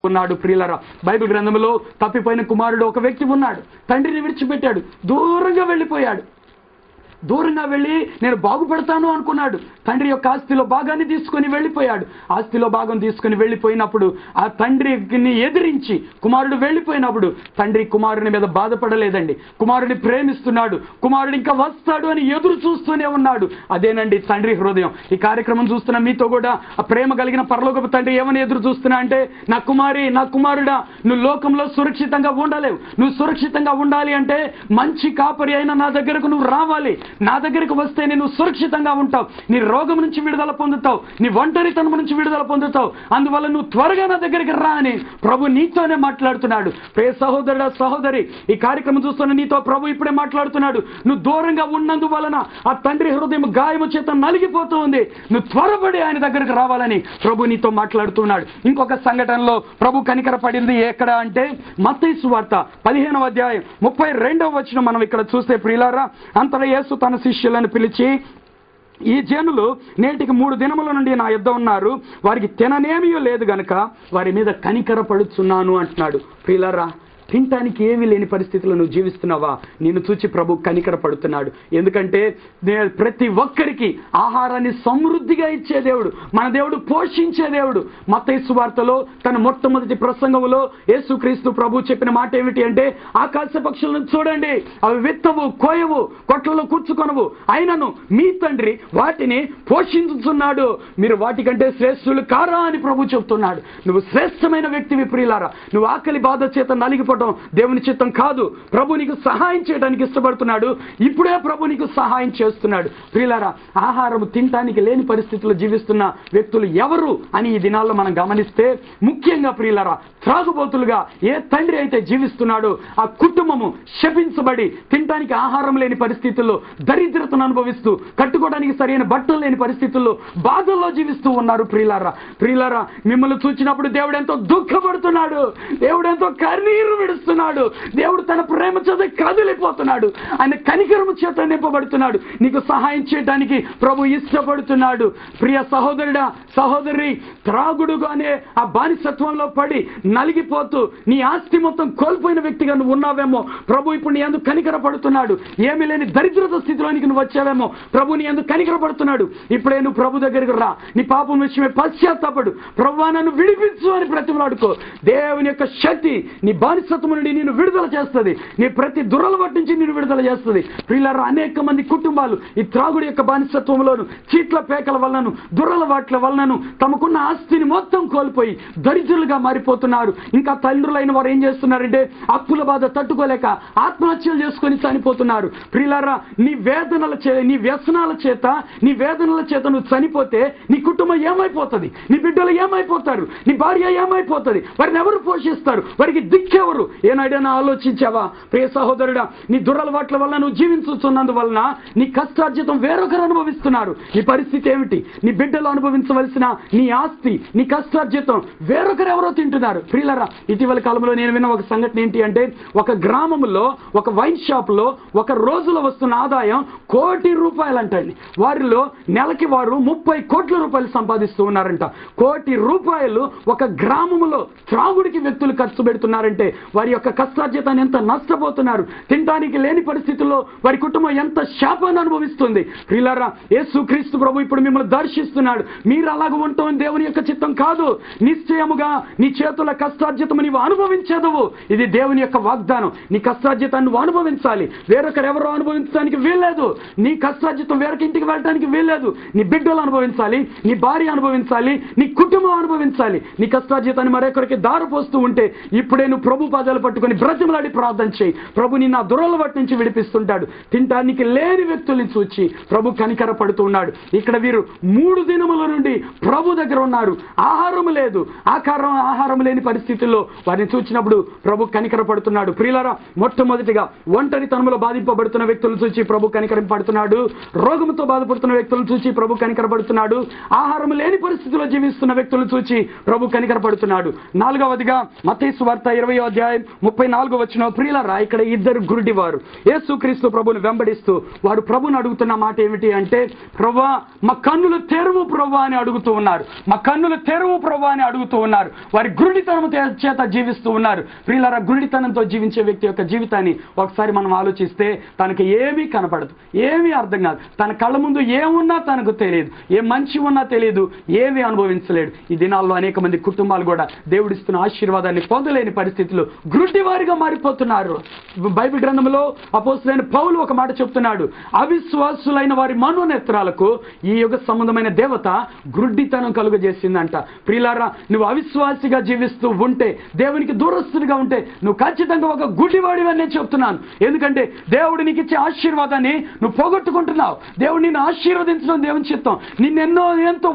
ఉన్నాడు. ప్రియులారా, బైబిల్ గ్రంథంలో తప్పిపోయిన కుమారుడు ఒక వ్యక్తి ఉన్నాడు. తండ్రిని విడిచిపెట్టాడు, దూరంగా వెళ్ళిపోయాడు. దూరంగా వెళ్ళి నేను బాగుపడతాను అనుకున్నాడు. తండ్రి యొక్క ఆస్తిలో భాగాన్ని తీసుకొని వెళ్ళిపోయాడు. ఆస్తిలో భాగం తీసుకొని వెళ్ళిపోయినప్పుడు ఆ తండ్రిని ఎదిరించి కుమారుడు వెళ్ళిపోయినప్పుడు తండ్రి కుమారుని మీద బాధపడలేదండి. కుమారుడిని ప్రేమిస్తున్నాడు, కుమారుడు ఇంకా వస్తాడు అని ఎదురు చూస్తూనే ఉన్నాడు. అదేనండి తండ్రి హృదయం. ఈ కార్యక్రమం చూస్తున్న మీతో కూడా ఆ ప్రేమ కలిగిన పరలోకపు తండ్రి ఏమని ఎదురు చూస్తున్నా అంటే, నా కుమారి, నా కుమారుడా, నువ్వు లోకంలో సురక్షితంగా ఉండలేవు. నువ్వు సురక్షితంగా ఉండాలి అంటే మంచి కాపరి అయిన నా దగ్గరకు నువ్వు రావాలి. నా దగ్గరికి వస్తే నేను సురక్షితంగా ఉంటావు. నీ రోగం నుంచి విడుదల పొందుతావు, నీ ఒంటరితనం నుంచి విడుదల పొందుతావు. అందువల్ల నువ్వు త్వరగా నా దగ్గరికి రా అని ప్రభు నీతోనే మాట్లాడుతున్నాడు. ప్రియ సహోదరుడా, సహోదరి, ఈ కార్యక్రమం చూస్తున్న నీతో ప్రభు ఇప్పుడే మాట్లాడుతున్నాడు. నువ్వు దూరంగా ఉన్నందువలన ఆ తండ్రి హృదయం గాయము చేత నలిగిపోతూ ఉంది. నువ్వు త్వరపడి ఆయన దగ్గరికి రావాలని ప్రభు నీతో మాట్లాడుతున్నాడు. ఇంకొక సంఘటనలో ప్రభు కనికరపడింది ఎక్కడ అంటే, మత్తయి సువార్త 15వ అధ్యాయం 32వ వచనం మనం ఇక్కడ చూస్తే, ప్రియులారా, అంతటా యేసు తన శిష్యులను పిలిచి, ఈ జనులు నేటికి 3 దినముల నుండి నా యొద్ద ఉన్నారు, వారికి తిననేమీ లేదు గనుక వారి మీద కనికరపడుచున్నాను అంటున్నాడు. ప్రియులారా, తినటానికి ఏమీ లేని పరిస్థితుల్లో నువ్వు జీవిస్తున్నావా? నిన్ను చూచి ప్రభు కనికర పడుతున్నాడు. ఎందుకంటే ప్రతి ఒక్కరికి ఆహారాన్ని సమృద్ధిగా ఇచ్చే దేవుడు, మన దేవుడు పోషించే దేవుడు. మత్తయి సువార్తలో తన మొట్టమొదటి ప్రసంగంలో యేసుక్రీస్తు ప్రభు చెప్పిన మాట ఏమిటి అంటే, ఆకాశ పక్షులను చూడండి, అవి విత్తవు, కోయవు, కొట్లలో కూర్చుకొనవు, అయినను మీ తండ్రి వాటిని పోషించుతున్నాడు, మీరు వాటికంటే శ్రేష్ఠులు కారా అని ప్రభు చెప్తున్నాడు. నువ్వు శ్రేష్టమైన వ్యక్తివి ప్రియులారా. నువ్వు ఆకలి బాధ చేత నలిగిపోవడం దేవుని చిత్తం కాదు. ప్రభు నీకు సహాయం చేయడానికి ఇష్టపడుతున్నాడు. ఇప్పుడే ప్రభు నీకు సహాయం చేస్తున్నాడు. ప్రియులారా, ఆహారం తినటానికి లేని పరిస్థితుల్లో జీవిస్తున్న వ్యక్తులు ఎవరు అని ఈ దినాల్లో మనం గమనిస్తే, ముఖ్యంగా ప్రియులారా, త్రాగుబోతులుగా ఏ తండ్రి అయితే జీవిస్తున్నాడో ఆ కుటుంబము శపించబడి తినటానికి ఆహారం లేని పరిస్థితుల్లో, దరిద్రతను అనుభవిస్తూ, కట్టుకోవడానికి సరైన బట్టలు లేని పరిస్థితుల్లో బాధల్లో జీవిస్తూ ఉన్నారు. ప్రియులారా, మిమ్మల్ని చూచినప్పుడు దేవుడు ఎంతో దుఃఖపడుతున్నాడు, దేవుడు ఎంతో కన్నీరు విడుస్తున్నాడు, దేవుడు తన ప్రేమ చేత కదిలిపోతున్నాడు, ఆయన కనికరము చేత నింపబడుతున్నాడు. నీకు సహాయం చేయడానికి ప్రభు ఇష్టపడుతున్నాడు. ప్రియ సహోదరుడా, సహోదరి, త్రాగుడుగానే ఆ బానిసత్వంలో పడి నలిగిపోతూ నీ ఆస్తి మొత్తం కోల్పోయిన వ్యక్తిగా నువ్వు ఉన్నావేమో, ప్రభు ఇప్పుడు నీ అందుకు కనికర పడుతున్నాడు. ఏమీ లేని దరిద్రత స్థితిలోనికి నువ్వు వచ్చావేమో, ప్రభు నీ అందుకు కనికర పడుతున్నాడు. ఇప్పుడే నువ్వు ప్రభు దగ్గరికి రా, నీ పాపం విషయమే పశ్చాత్తాపడు, ప్రభువా నన్ను విడిపించు అని బ్రతిమలాడుకో. దేవుని యొక్క శక్తి నీ బానిసత్వం నుండి నేను విడుదల చేస్తుంది, నీ ప్రతి దురలవాటు నుంచి నేను విడుదల చేస్తుంది. ప్రియులారా, అనేక మంది కుటుంబాలు ఈ త్రాగుడి యొక్క బానిసత్వంలోను, చీట్ల పేకల వలనను, దురలవాట్ల వలనను తమకున్న ఆస్తిని మొత్తం కోల్పోయి దరిద్రులుగా మారిపోతున్నారు. ఇంకా తండ్రులైన వారు ఏం చేస్తున్నారంటే, అప్పుల బాధ తట్టుకోలేక ఆత్మహత్యలు చేసుకొని చనిపోతున్నారు. ప్రియులారా, నీ వేదనల నీ వ్యసనాల చేత, నీ వేదనల చేత నువ్వు చనిపోతే నీ కుటుంబం ఏమైపోతుంది? నీ బిడ్డలు ఏమైపోతారు? నీ భార్య ఏమైపోతుంది? వారిని ఎవరు పోషిస్తారు? వారికి దిక్కెవరు? ఏనాడైనా ఆలోచించావా? ప్రియ సహోదరుడా, నీ దురలవాట్ల వల్ల నువ్వు జీవించుతున్నందువలన నీ కష్టార్జితం వేరొకరు అనుభవిస్తున్నారు. నీ పరిస్థితి ఏమిటి? నీ బిడ్డలు అనుభవించవలసిన నీ ఆస్తి, నీ కష్టార్జితం వేరొకరు ఎవరో తింటున్నారు. ప్రియులారా, ఇటీవల కాలంలో నేను విన్న ఒక సంఘటన ఏంటి అంటే, ఒక గ్రామంలో ఒక వైన్ షాప్ లో ఒక రోజులో వస్తున్న ఆదాయం ₹1,00,00,000 అంటండి. వారిలో నెలకి వారు 30 కోట్ల రూపాయలు సంపాదిస్తూ ఉన్నారంట. ₹1,00,00,000 ఒక గ్రామంలో త్రాగుడికి వ్యక్తులు ఖర్చు పెడుతున్నారంటే వారి యొక్క కష్టార్జితాన్ని ఎంత నష్టపోతున్నారు. తినడానికి లేని పరిస్థితుల్లో వారి కుటుంబం ఎంత శాపాన్ని అనుభవిస్తుంది. ప్రియులారా, యేసుక్రీస్తు ప్రభు ఇప్పుడు మిమ్మల్ని దర్శిస్తున్నాడు. మీరు అలాగ ఉంటామని దేవుని యొక్క చిత్తం కాదు. నిశ్చయముగా నీ చేతుల కష్టార్జితం నీవు అనుభవించేదవు. ఇది దేవుని యొక్క వాగ్దానం. నీ కష్టార్జితాన్ని నువ్వు అనుభవించాలి. వేరొకరెవరో అనుభవించడానికి వీల్లేదు. నీ కష్టార్జితం వేరొక ఇంటికి వెళ్ళడానికి వీల్లేదు. నీ బిడ్డలు అనుభవించాలి, నీ భార్య అనుభవించాలి, నీ కుటుంబం అనుభవించాలి. నీ కష్టార్జితాన్ని మరొకరికి దారిపోస్తూ ఉంటే ఇప్పుడే నువ్వు ప్రభు పాదాలు పట్టుకొని బ్రతిమలాడి ప్రార్థన చేయి. ప్రభు నిన్ను ఆ దురలవాటి నుంచి విడిపిస్తుంటాడు. తినటానికి లేని వ్యక్తుల్ని చూచి ప్రభు కనికర పడుతూ ఉన్నాడు. ఇక్కడ వీరు 3 దినముల నుండి ప్రభు దగ్గర ఉన్నారు. ఆహారం లేదు. ఆహారం లేని పరిస్థితుల్లో వారిని చూచినప్పుడు ప్రభు కనికర పడుతున్నాడు. ప్రియులారా, మొట్టమొదటిగా ఒంటరితనంలో బాధింపబడుతున్న వ్యక్తులను చూచి ప్రభు కనికరం పడుతున్నాడు. రోగంతో బాధపడుతున్న వ్యక్తులను చూచి ప్రభు కనికర పడుతున్నాడు. ఆహారం లేని పరిస్థితుల్లో జీవిస్తున్న వ్యక్తులను చూచి ప్రభు కనికర పడుతున్నాడు. 4వదిగా మత్తయి సువార్త 20వ అధ్యాయం అధ్యాయం 34వ వచనం, ప్రియులారా ఇక్కడ ఇద్దరు గురుడివారు యేసుక్రీస్తు ప్రభువుని వెంబడిస్తూ వారు ప్రభువుని అడుగుతున్న మాట ఏమిటి అంటే, ప్రభువా మా కన్నులు తెరువు ప్రభువా అని అడుగుతూ ఉన్నారు. మా కన్నులు తెరువు ప్రభువా అని అడుగుతూ ఉన్నారు. వారి గురుడితనం చేత జీవిస్తూ ఉన్నారు. ప్రియులారా, గురుడితనంతో జీవించే వ్యక్తి యొక్క జీవితాన్ని ఒకసారి మనం ఆలోచిస్తే తనకి ఏమీ కనపడదు, ఏమీ అర్థం కాదు. తన కళ్ళ ముందు ఏమున్నా తనకు తెలియదు, ఏ మంచి ఉన్నా తెలియదు, ఏమీ అనుభవించలేడు. ఈ దినాల్లో అనేక మంది కుటుంబాలు కూడా దేవుడిస్తున్న ఆశీర్వాదాన్ని పొందలేని పరిస్థితులు గుడ్డివారిగా మారిపోతున్నారు. బైబిల్ గ్రంథంలో అపోస్తలుడైన పౌలు ఒక మాట చెప్తున్నాడు, అవిశ్వాసులైన వారి మనోనేత్రాలకు ఈ యుగ సంబంధమైన దేవత గుడ్డితనం కలుగజేసిందంట. ప్రియులారా, నువ్వు అవిశ్వాసిగా జీవిస్తూ ఉంటే, దేవునికి దూరస్తుడిగా ఉంటే నువ్వు ఖచ్చితంగా ఒక గుడ్డివాడివని నేను చెప్తున్నాను. ఎందుకంటే దేవుడు నీకు ఇచ్చే ఆశీర్వాదాన్ని నువ్వు పోగొట్టుకుంటున్నావు. దేవుడు నిన్ను ఆశీర్వదించడం దేవుని చిత్తం, నిన్నెన్నో ఎంతో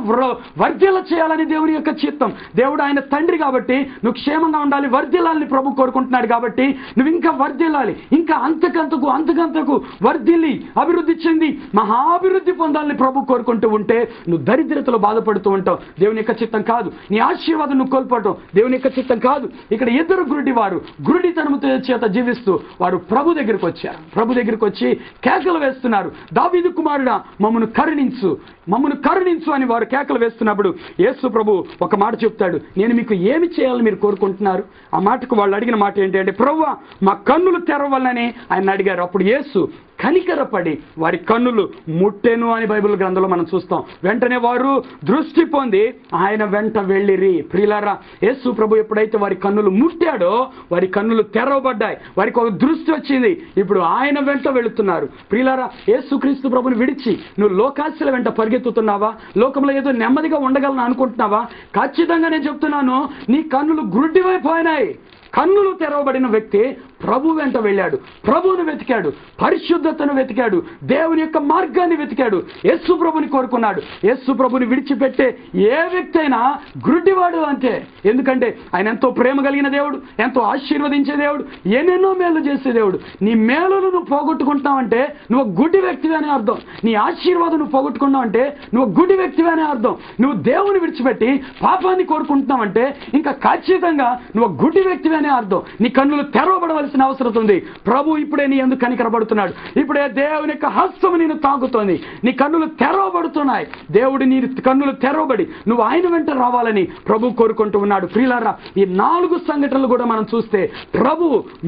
వర్ధిల్ల చేయాలని దేవుని యొక్క చిత్తం. దేవుడు ఆయన తండ్రి కాబట్టి నువ్వు క్షేమంగా ఉండాలి, వర్ధిల్లాలని ప్రభు కోరుకుంటున్నాడు. కాబట్టి నువ్వు ఇంకా వర్ధిల్లాలి, ఇంకా అంతకంతకు వర్ధిల్లి అభివృద్ధి చెంది మహాభివృద్ధి పొందాలని ప్రభు కోరుకుంటూ ఉంటే నువ్వు దరిద్రతలో బాధపడుతూ ఉంటావు. దేవుని యొక్క చిత్తం కాదు. నీ ఆశీర్వాదం నువ్వు కోల్పోవటం దేవుని యొక్క చిత్తం కాదు. ఇక్కడ ఇద్దరు గురుడివారు గురుడితనము చేత జీవిస్తూ వారు ప్రభు దగ్గరికి వచ్చారు. ప్రభు దగ్గరికి వచ్చి కేకలు వేస్తున్నారు, దావీదు కుమారుడా మమ్మను కరుణించు అని వారు కేకలు వేస్తున్నప్పుడు యేసు ప్రభు ఒక మాట చెప్తాడు, నేను మీకు ఏమి చేయాలని మీరు కోరుకుంటున్నారు? ఆ మాటకు వాళ్ళు అడిగిన మాట ఏంటి అంటే, ప్రభువా మా కన్నులు తెరవాలని ఆయన అడిగారు. అప్పుడు యేసు కనికరపడి వారి కన్నులు ముట్టెను అని బైబిల్ గ్రంథంలో మనం చూస్తాం. వెంటనే వారు దృష్టి పొంది ఆయన వెంట వెళ్ళిరి. ప్రియులారా, యేసు ప్రభు ఎప్పుడైతే వారి కన్నులు ముట్టాడో వారి కన్నులు తెరవబడ్డాయి, వారికి ఒక దృష్టి వచ్చింది. ఇప్పుడు ఆయన వెంట వెళుతున్నారు. ప్రియులారా, యేసుక్రీస్తు ప్రభుని విడిచి నువ్వు లోకాశల వెంట పరిగెత్తుతున్నావా? లోకంలో ఏదో నెమ్మదిగా ఉండగలను అనుకుంటున్నావా? ఖచ్చితంగా నేను చెప్తున్నాను, నీ కన్నులు గుడ్డివైపోయినాయి. కన్నులు తెరవబడిన వ్యక్తి ప్రభు వెంట వెళ్ళాడు, ప్రభువును వెతికాడు, పరిశుద్ధతను వెతికాడు, దేవుని యొక్క మార్గాన్ని వెతికాడు, యేసు ప్రభుని కోరుకున్నాడు. యేసు ప్రభుని విడిచిపెట్టే ఏ వ్యక్తి అయినా గుడ్డివాడు అంతే. ఎందుకంటే ఆయన ఎంతో ప్రేమ కలిగిన దేవుడు, ఎంతో ఆశీర్వదించే దేవుడు, ఎన్నెన్నో మేలు చేసే దేవుడు. నీ మేలును నువ్వు పోగొట్టుకుంటావంటే నువ్వు గుడ్డి వ్యక్తివి అనే అర్థం. నీ ఆశీర్వాదం నువ్వు పోగొట్టుకున్నావంటే నువ్వు గుడ్డి వ్యక్తివి అనే అర్థం. నువ్వు దేవుని విడిచిపెట్టి పాపాన్ని కోరుకుంటున్నావంటే ఇంకా ఖచ్చితంగా నువ్వు గుడ్డి వ్యక్తివి అనే అర్థం. నీ కన్నులు తెరవబడవలసిన అవసరం ఉంది. ప్రభు ఇప్పుడే నీ ఎందుకు కనికరపడుతున్నాడు. ఇప్పుడే దేవుని యొక్క హస్తము నేను తాకుతోంది. నీ కన్నులు తెరవబడుతున్నాయి. దేవుడు నీ కన్నులు తెరవబడి నువ్వు ఆయన వెంట రావాలని ప్రభు కోరుకుంటూ ఉన్నాడు. ప్రియులారా, ఈ 4 సంఘటనలు కూడా మనం చూస్తే ప్రభు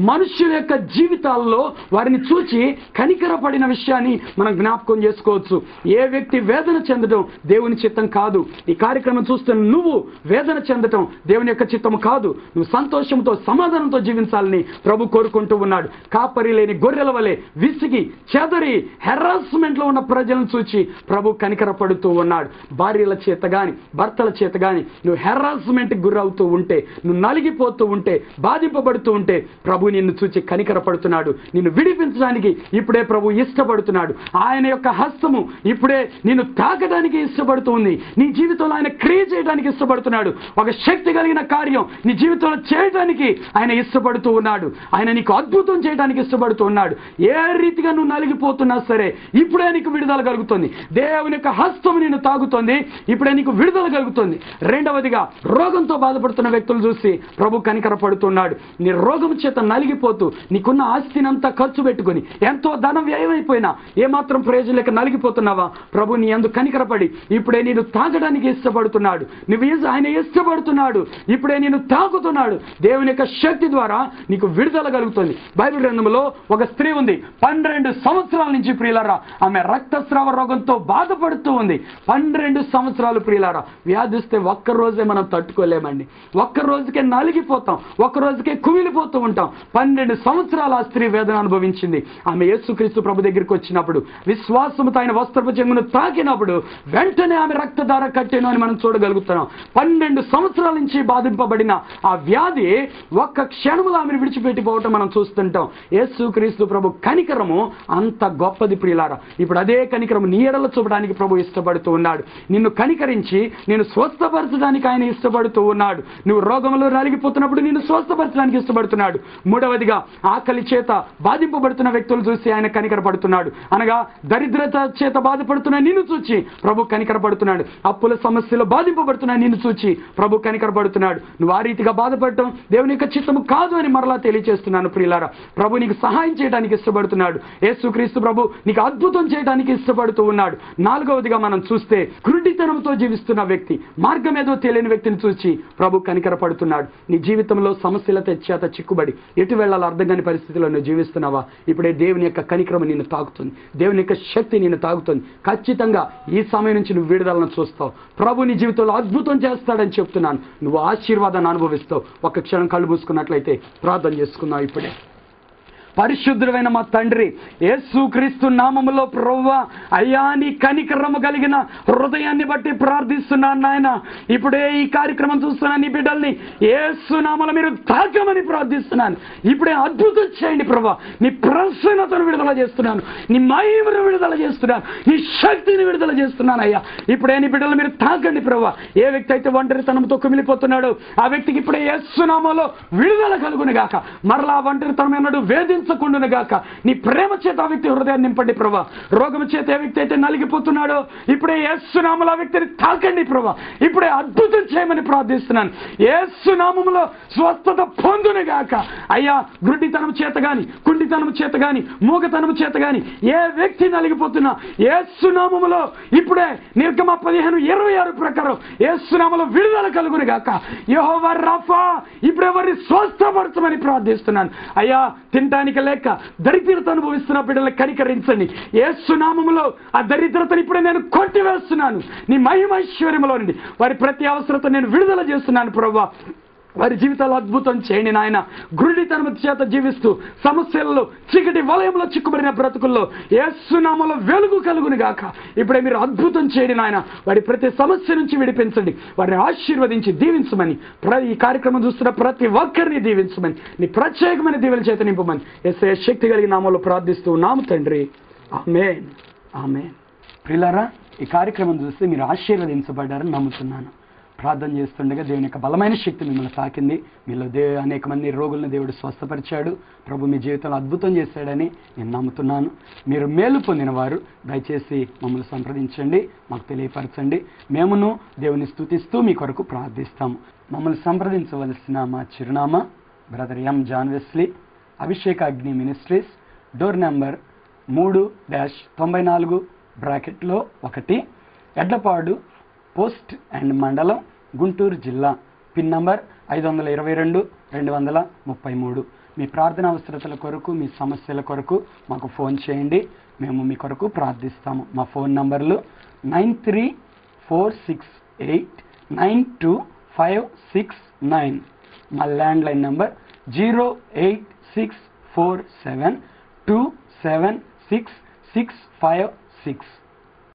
మనుష్యుల యొక్క జీవితాల్లో వారిని చూచి కనికరపడిన విషయాన్ని మనం జ్ఞాపకం చేసుకోవచ్చు. ఏ వ్యక్తి వేదన చెందడం దేవుని చిత్తం కాదు. ఈ కార్యక్రమం చూస్తే నువ్వు వేదన చెందటం దేవుని యొక్క చిత్తము కాదు. నువ్వు సంతోషంతో సమాధానంతో జీవించాలని ప్రభు కోరుకుంటూ ఉన్నాడు. కాపరి లేని గొర్రెల వలె విసిగి చెదరి హెరాస్మెంట్ లో ఉన్న ప్రజలను చూచి ప్రభు కనికరపడుతూ ఉన్నాడు. భార్యల చేత గాని భర్తల చేత గాని నువ్వు హెరాస్మెంట్ గురవుతూ ఉంటే, నువ్వు నలిగిపోతూ ఉంటే, బాధింపబడుతూ ఉంటే ప్రభు నిన్ను చూచి కనికరపడుతున్నాడు. నిన్ను విడిపించడానికి ఇప్పుడే ప్రభు ఇష్టపడుతున్నాడు. ఆయన యొక్క హస్తము ఇప్పుడే నిన్ను తాకడానికి ఇష్టపడుతుంది. నీ జీవితంలో ఆయన క్రియ చేయడానికి ఇష్టపడుతున్నాడు. ఒక శక్తి కలిగిన కార్యం నీ జీవితంలో చేయడానికి ఆయన ఇష్టపడుతూ ఉన్నాడు. ఆయన నీకు అద్భుతం చేయడానికి ఇష్టపడుతూ ఉన్నాడు. ఏ రీతిగా నువ్వు నలిగిపోతున్నా సరే ఇప్పుడే నీకు విడుదల కలుగుతుంది. దేవుని యొక్క హస్తం నిన్ను తాగుతుంది. ఇప్పుడే నీకు విడుదల కలుగుతుంది. రెండవదిగా, రోగంతో బాధపడుతున్న వ్యక్తులు చూసి ప్రభు కనికరపడుతున్నాడు. నీ రోగం చేత నలిగిపోతూ నీకున్న ఆస్తిని అంతా ఖర్చు పెట్టుకుని ఎంతో ధనం వ్యయమైపోయినా ఏమాత్రం ప్రయోజనం లేక నలిగిపోతున్నావా? ప్రభు నీ యందు కనికరపడి ఇప్పుడే నేను తాగడానికి ఇష్టపడుతున్నాడు. ఆయన ఇష్టపడుతున్నాడు. ఇప్పుడే నేను తాగుతున్నాడు. దేవుని యొక్క శక్తి ద్వారా నీకు విడుదల కలుగుతుంది. బైబిల్ గ్రంథంలో ఒక స్త్రీ ఉంది, 12 సంవత్సరాల నుంచి ప్రియులారా ఆమె రక్తస్రావ రోగంతో బాధపడుతూ ఉంది. 12 సంవత్సరాలు ప్రియులారా. వ్యాధిస్తే ఒక్కరోజే మనం తట్టుకోలేమండి. ఒక్కరోజుకే నలిగిపోతాం, ఒక్కరోజుకే కుమిలిపోతూ ఉంటాం. 12 సంవత్సరాలు ఆ స్త్రీ వేదన అనుభవించింది. ఆమె యేసుక్రీస్తు ప్రభు దగ్గరికి వచ్చినప్పుడు విశ్వాసముతో ఆయన వస్త్రపు చెంగును తాకినప్పుడు వెంటనే ఆమె రక్తధార కట్టెను అని మనం చూడగలుగుతున్నాం. 12 సంవత్సరాల నుంచి బాధింపబడిన ఆ వ్యాధి ఒక్క క్షణములో ఆమెను విడిచిపెట్టిపోవడం చోట మనం చూస్తుంటాం. యేసుక్రీస్తు ప్రభు కనికరము అంత గొప్పది ప్రియులారా. ఇప్పుడు అదే కనికరము నీ ఎడల చూపడానికి ప్రభు ఇష్టపడుతూ ఉన్నాడు. నిన్ను కనికరించి నేను స్వస్థపరచడానికి ఆయన ఇష్టపడుతూ ఉన్నాడు. నువ్వు రోగంలో నలిగిపోతున్నప్పుడు నిన్ను స్వస్థపరచడానికి ఇష్టపడుతున్నాడు. మూడవదిగా ఆకలి చేత బాధింపబడుతున్న వ్యక్తులు చూసి ఆయన కనికరపడుతున్నాడు. అనగా దరిద్రత చేత బాధపడుతున్న నిన్ను చూచి ప్రభు కనికరపడుతున్నాడు. అప్పుల సమస్యలో బాధింపబడుతున్న నిన్ను చూచి ప్రభు కనికరపడుతున్నాడు. నువ్వు ఆ రీతిగా బాధపడటం దేవుని యొక్క చిత్తము కాదు అని మరలా తెలియజేస్తున్నాను ప్రియులారా. ప్రభు నీకు సహాయం చేయడానికి ఇష్టపడుతున్నాడు. యేసుక్రీస్తు ప్రభు నీకు అద్భుతం చేయడానికి ఇష్టపడుతూ ఉన్నాడు. నాలుగవదిగా మనం చూస్తే గురుడితనంతో జీవిస్తున్న వ్యక్తి, మార్గం ఏదో తెలియని వ్యక్తిని చూసి ప్రభు కనికరపడుతున్నాడు. నీ జీవితంలో సమస్యల చేత చిక్కుబడి ఎటు వెళ్ళాలో అర్థం కాని పరిస్థితిలో నువ్వు జీవిస్తున్నావా? ఇప్పుడే దేవుని యొక్క కనికరం నిన్ను తాకుతుంది. దేవుని యొక్క శక్తి నిన్ను తాకుతుంది. ఖచ్చితంగా ఈ సమయం నుంచి నువ్వు విడుదలను చూస్తావు. ప్రభు నీ జీవితంలో అద్భుతం చేస్తాడని చెప్తున్నాను. నువ్వు ఆశీర్వాదాన్ని అనుభవిస్తావు. ఒక్క క్షణం కళ్ళు మూసుకున్నట్లయితే ప్రార్థన చేసుకున్నావు. ఇప్పుడే పరిశుద్ధుడైన మా తండ్రి, యేసుక్రీస్తు నామములో ప్రభువా, అయ్యా నీ కనికరము కలిగిన హృదయాన్ని బట్టి ప్రార్థిస్తున్నాను నాయన. ఇప్పుడే ఈ కార్యక్రమం చూస్తున్నా నీ బిడ్డల్ని యేసు నామములో మీరు తాకమని ప్రార్థిస్తున్నాను. ఇప్పుడే అద్భుతం చేయండి ప్రభువా. నీ ప్రసన్నతను విడుదల చేస్తున్నాను, నీ మహిమను విడుదల చేస్తున్నాను, నీ శక్తిని విడుదల చేస్తున్నాను అయ్యా. ఇప్పుడే నీ బిడ్డలు మీరు తాకండి ప్రభువా. ఏ వ్యక్తి అయితే ఒంటరితనంతో కుమిలిపోతున్నాడో ఆ వ్యక్తికి ఇప్పుడే యేసు నామములో విడుదల కలుగును గాక. మరలా ఒంటరితనం అన్నాడు వేధించకుండును గాక. నీ ప్రేమ చేత ఆ వ్యక్తి హృదయాన్ని నింపండి ప్రభా. రోగం చేత ఏ వ్యక్తి అయితే నలిగిపోతున్నాడో ఇప్పుడే యేసు నామములో ఆ వ్యక్తిని తాకండి ప్రభా. ఇప్పుడే అద్భుతం చేయమని ప్రార్థిస్తున్నాను. యేసు నామములో స్వస్థత పొందును గాక. అయ్యా గుడ్డితనం చేత గాని, కుంటితనం చేత గాని, మూగతనం చేత గాని ఏ వ్యక్తి నలిగిపోతున్నా యేసు నామములో ఇప్పుడే నిర్గమ 15:26 ప్రకారం యేసు నామములో విడుదల కలుగును గాక. యెహోవా రాఫా ఇప్పుడే వారిని స్వస్థపరచమని ప్రార్థిస్తున్నాను. అయ్యా తినడానికి లేక దరిద్రత అనుభవిస్తున్న బిడ్డలను కనికరించండి. యేసు నామములో ఆ దరిద్రతను ఇప్పుడే నేను కొట్టివేస్తున్నాను. నీ మహిమైశ్వర్యములో నుండి వారి ప్రతి అవసరత నేను విడుదల చేస్తున్నాను ప్రభువా. వారి జీవితాలు అద్భుతం చేయండి నాయన. గురుడితనం చేత జీవిస్తూ సమస్యలలో చీకటి వలయంలో చిక్కుబడిన బ్రతుకుల్లో యేసు నామములో వెలుగు కలుగును గాక. ఇప్పుడే మీరు అద్భుతం చేయండి నాయన. వారి ప్రతి సమస్య నుంచి విడిపించండి. వారిని ఆశీర్వదించి దీవించమని, ఈ కార్యక్రమం చూస్తున్న ప్రతి ఒక్కరిని దీవించమని, నీ ప్రత్యేకమైన దీవెన చేత నింపమని యేసయ్య శక్తి కలిగిన నామములో ప్రార్థిస్తూ ఉన్నాము తండ్రి. ఆమేన్, ఆమేన్. ప్రియులారా, ఈ కార్యక్రమం చూస్తే మీరు ఆశీర్వదించబడ్డారని నమ్ముతున్నాను. ప్రార్థన చేస్తుండగా దేవుని యొక్క బలమైన శక్తి మిమ్మల్ని తాకింది. మీలో అనేక మంది రోగులను దేవుడు స్వస్థపరిచాడు. ప్రభు మీ జీవితంలో అద్భుతం చేశాడని నేను నమ్ముతున్నాను. మీరు మేలు పొందిన వారు దయచేసి మమ్మల్ని సంప్రదించండి, మాకు తెలియపరచండి. మేమును దేవుని స్తుతిస్తూ మీ కొరకు ప్రార్థిస్తాము. మమ్మల్ని సంప్రదించవలసిన మా చిరునామా బ్రదర్ ఎం జాన్ వెస్లీ, అభిషేక అగ్ని ministries, door number 3-94-1, Edlapadu post and మండలం, గుంటూరు జిల్లా. Pin number 522-233. మీ ప్రార్థన అవసరతల కొరకు, మీ సమస్యల కొరకు మాకు ఫోన్ చేయండి. మేము మీ కొరకు ప్రార్థిస్తాము. మా ఫోన్ నంబర్లు 9346892569. మా ల్యాండ్లైన్ నంబర్ 08647276656.